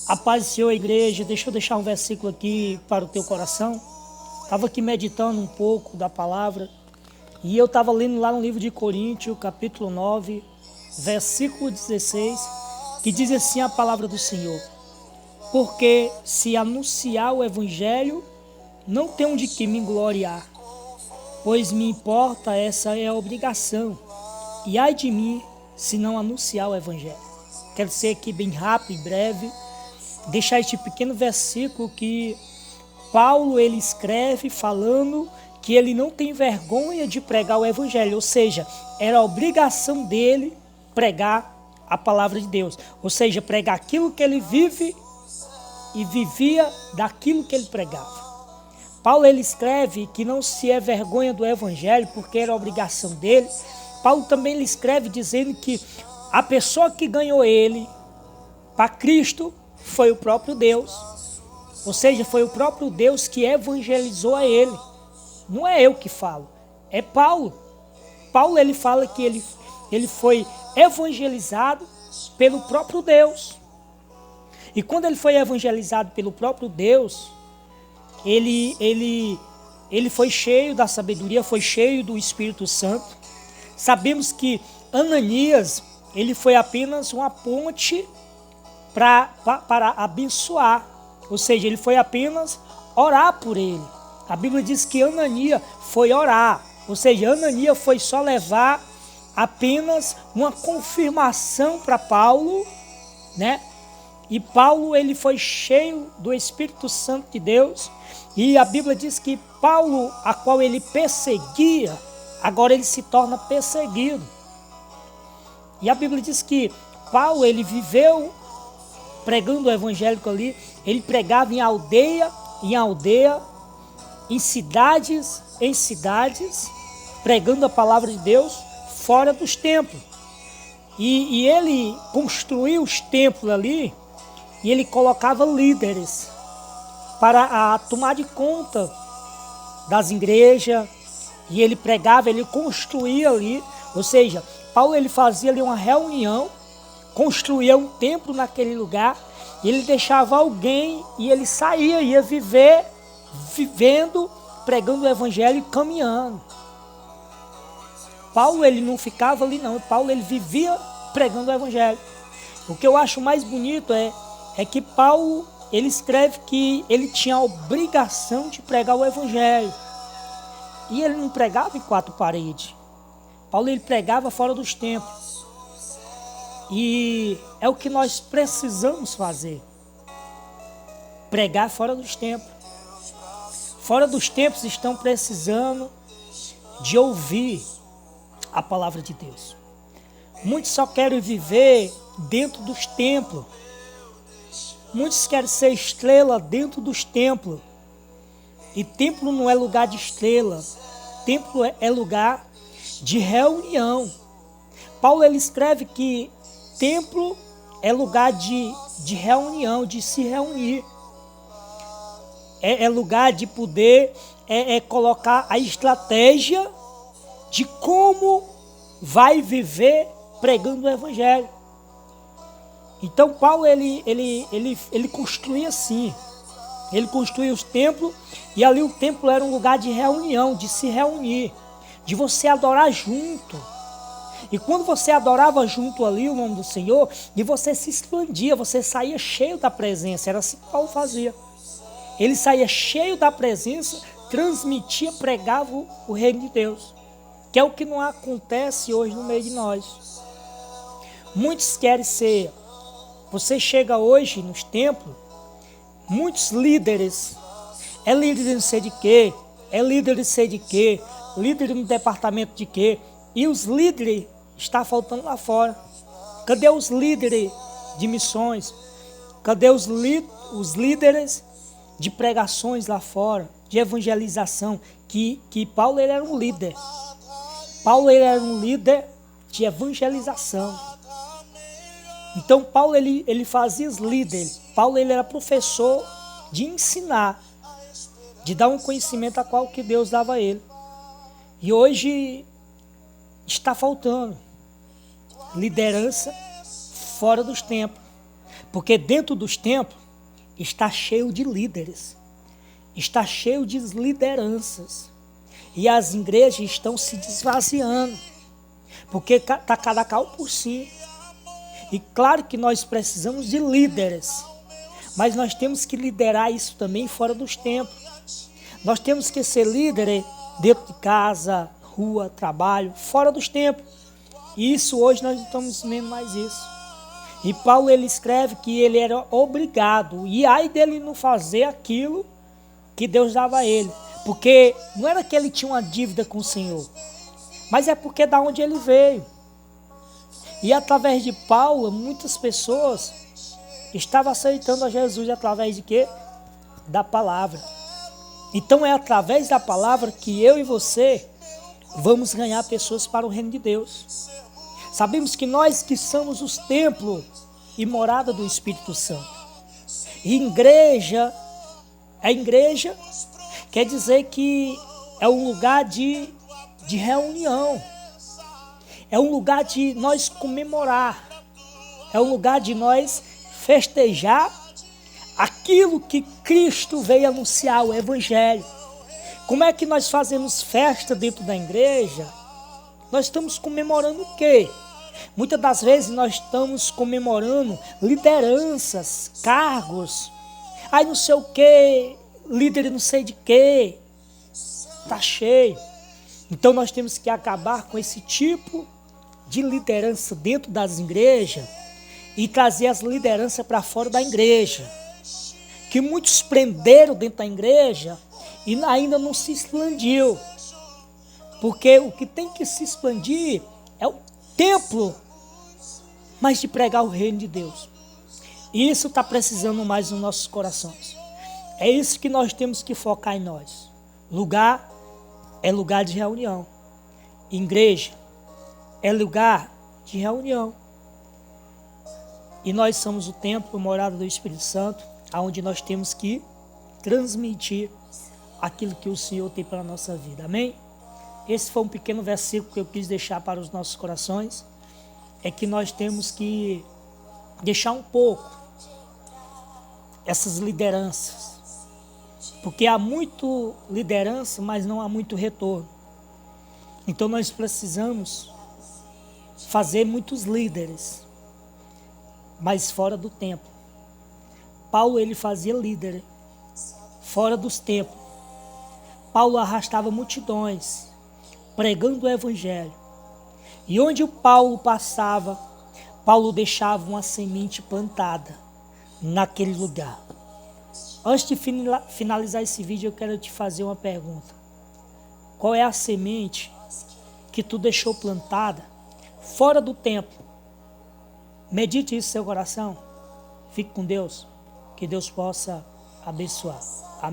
A paz do Senhor, igreja. Deixa eu deixar um versículo aqui para o teu coração. Estava aqui meditando um pouco da palavra e eu estava lendo lá no livro de Coríntios, capítulo 9, versículo 16, que diz assim a palavra do Senhor: porque se anunciar o evangelho, não tenho de que me gloriar, pois me importa, essa é a obrigação, e ai de mim se não anunciar o evangelho. Quero ser aqui bem rápido e breve, deixar este pequeno versículo que Paulo ele escreve falando que ele não tem vergonha de pregar o evangelho, ou seja, era a obrigação dele pregar a palavra de Deus, ou seja, pregar aquilo que ele vive e vivia daquilo que ele pregava. Paulo ele escreve que não se é vergonha do evangelho porque era a obrigação dele. Paulo também ele escreve dizendo que a pessoa que ganhou ele para Cristo foi o próprio Deus. Ou seja, foi o próprio Deus que evangelizou a ele. Não é eu que falo, é Paulo. Paulo ele fala que ele foi evangelizado pelo próprio Deus. E quando ele foi evangelizado pelo próprio Deus, ele foi cheio da sabedoria, foi cheio do Espírito Santo. Sabemos que Ananias, ele foi apenas uma ponte para abençoar. Ou seja, ele foi apenas orar por ele. A Bíblia diz que Ananias foi orar. Ou seja, Ananias foi só levar apenas uma confirmação para Paulo, né? E Paulo ele foi cheio do Espírito Santo de Deus. E a Bíblia diz que Paulo, a qual ele perseguia, agora ele se torna perseguido. E a Bíblia diz que Paulo ele viveu pregando o evangélico ali. Ele pregava em aldeia, em cidades, pregando a palavra de Deus fora dos templos. E ele construiu os templos ali e ele colocava líderes para tomar de conta das igrejas. E ele pregava, ele construía ali. Ou seja, Paulo ele fazia ali uma reunião, construía um templo naquele lugar, e ele deixava alguém e ele saía, ia vivendo, pregando o evangelho e caminhando. Paulo ele não ficava ali não, Paulo ele vivia pregando o evangelho. O que eu acho mais bonito é que Paulo ele escreve que ele tinha a obrigação de pregar o evangelho. E ele não pregava em quatro paredes. Paulo ele pregava fora dos templos. E é o que nós precisamos fazer. Pregar fora dos templos. Fora dos templos estão precisando de ouvir a palavra de Deus. Muitos só querem viver dentro dos templos. Muitos querem ser estrela dentro dos templos. E templo não é lugar de estrela. Templo é lugar de reunião. Paulo ele escreve que templo é lugar de reunião, de se reunir. É lugar de poder colocar a estratégia de como vai viver pregando o evangelho. Então Paulo ele construía assim. Ele construía os templos e ali o templo era um lugar de reunião, de se reunir, de você adorar junto. E quando você adorava junto ali o nome do Senhor, e você se expandia, você saía cheio da presença. Era assim que Paulo fazia. Ele saía cheio da presença, transmitia, pregava o reino de Deus. Que é o que não acontece hoje no meio de nós. Muitos querem ser. Você chega hoje nos templos, muitos líderes. É líder de não sei de quê, é líder de sei de quê, líder no departamento de quê. E os líderes estão faltando lá fora. Cadê os líderes de missões? Cadê os líderes de pregações lá fora, de evangelização? Que Paulo ele era um líder. Paulo ele era um líder de evangelização. Então Paulo ele fazia os líderes. Paulo ele era professor de ensinar, de dar um conhecimento a qual que Deus dava a ele. E hoje está faltando liderança fora dos templos. Porque dentro dos templos está cheio de líderes, está cheio de lideranças. E as igrejas estão se desvaziando, porque está cada qual por si. E claro que nós precisamos de líderes, mas nós temos que liderar isso também fora dos templos. Nós temos que ser líderes dentro de casa, rua, trabalho, fora dos templos. E isso hoje nós não estamos vendo mais isso. E Paulo ele escreve que ele era obrigado, e ai dele não fazer aquilo que Deus dava a ele. Porque não era que ele tinha uma dívida com o Senhor, mas é porque da onde ele veio. E através de Paulo, muitas pessoas estavam aceitando a Jesus através de quê? Da palavra. Então é através da palavra que eu e você vamos ganhar pessoas para o reino de Deus. Sabemos que nós que somos os templos e morada do Espírito Santo. E igreja, a igreja quer dizer que é um lugar de reunião. É um lugar de nós comemorar. É um lugar de nós festejar aquilo que Cristo veio anunciar, o Evangelho. Como é que nós fazemos festa dentro da igreja? Nós estamos comemorando o quê? Muitas das vezes nós estamos comemorando lideranças, cargos. Aí não sei o quê, líder não sei de quê. Está cheio. Então nós temos que acabar com esse tipo de liderança dentro das igrejas e trazer as lideranças para fora da igreja. Que muitos prenderam dentro da igreja e ainda não se expandiu. Porque o que tem que se expandir é o templo, mas de pregar o reino de Deus. E isso está precisando mais nos nossos corações. É isso que nós temos que focar em nós. Lugar é lugar de reunião. Igreja é lugar de reunião. E nós somos o templo, morada do Espírito Santo, onde nós temos que transmitir aquilo que o Senhor tem para a nossa vida. Amém? Esse foi um pequeno versículo que eu quis deixar para os nossos corações. É que nós temos que deixar um pouco essas lideranças. Porque há muito liderança, mas não há muito retorno. Então nós precisamos fazer muitos líderes, mas fora do templo. Paulo ele fazia líder fora dos templos. Paulo arrastava multidões, pregando o evangelho. E onde o Paulo passava, Paulo deixava uma semente plantada naquele lugar. Antes de finalizar esse vídeo, eu quero te fazer uma pergunta. Qual é a semente que tu deixou plantada fora do templo? Medite isso no seu coração. Fique com Deus. Que Deus possa abençoar.